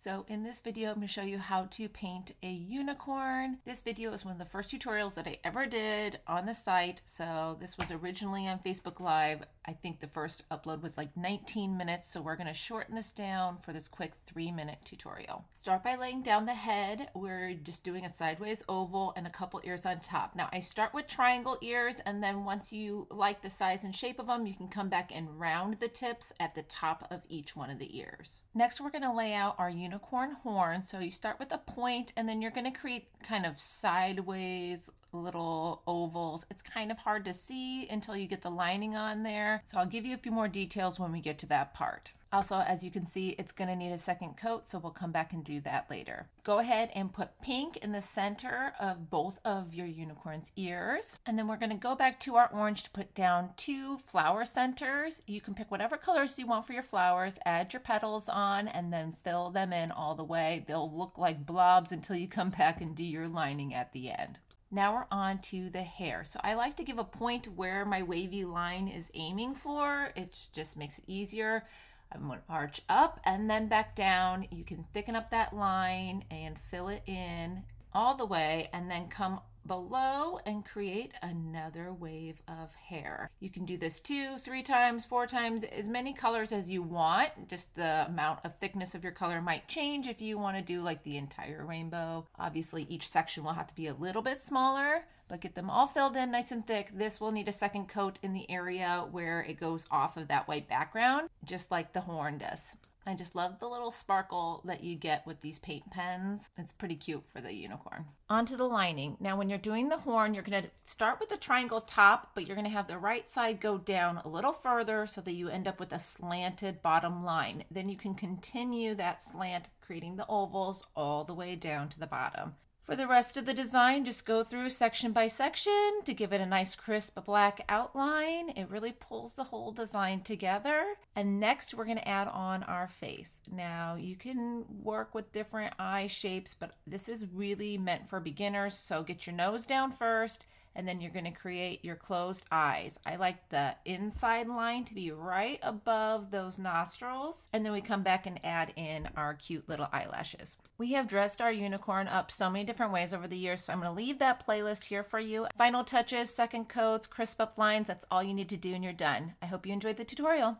So in this video, I'm going to show you how to paint a unicorn. This video is one of the first tutorials that I ever did on the site. So this was originally on Facebook Live. I think the first upload was like 19 minutes. So we're going to shorten this down for this quick 3-minute tutorial. Start by laying down the head. We're just doing a sideways oval and a couple ears on top. Now I start with triangle ears, and then once you like the size and shape of them, you can come back and round the tips at the top of each one of the ears. Next, we're going to lay out our unicorn horn. So you start with a point, and then you're going to create kind of sideways little ovals. It's kind of hard to see until you get the lining on there. So I'll give you a few more details when we get to that part. Also, as you can see, it's going to need a second coat, so we'll come back and do that later. Go ahead and put pink in the center of both of your unicorn's ears. And then we're going to go back to our orange to put down 2 flower centers. You can pick whatever colors you want for your flowers, add your petals on, and then fill them in all the way. They'll look like blobs until you come back and do your lining at the end. Now we're on to the hair. So I like to give a point where my wavy line is aiming for. It just makes it easier. I'm going to arch up and then back down. You can thicken up that line and fill it in all the way, and then come below and create another wave of hair. You can do this 2, 3 times, 4 times, as many colors as you want. Just the amount of thickness of your color might change if you want to do like the entire rainbow. Obviously each section will have to be a little bit smaller, but get them all filled in nice and thick. This will need a second coat in the area where it goes off of that white background, just like the horn does. I just love the little sparkle that you get with these paint pens. It's pretty cute for the unicorn. Onto the lining. Now when you're doing the horn, you're going to start with the triangle top, but you're going to have the right side go down a little further so that you end up with a slanted bottom line. Then you can continue that slant, creating the ovals all the way down to the bottom. For the rest of the design, just go through section by section to give it a nice crisp black outline. It really pulls the whole design together. And next we're going to add on our face. Now you can work with different eye shapes, but this is really meant for beginners. So get your nose down first, and then you're going to create your closed eyes. I like the inside line to be right above those nostrils, and then we come back and add in our cute little eyelashes. We have dressed our unicorn up so many different ways over the years, so I'm going to leave that playlist here for you. Final touches, second coats, crisp up lines, that's all you need to do and you're done. I hope you enjoyed the tutorial.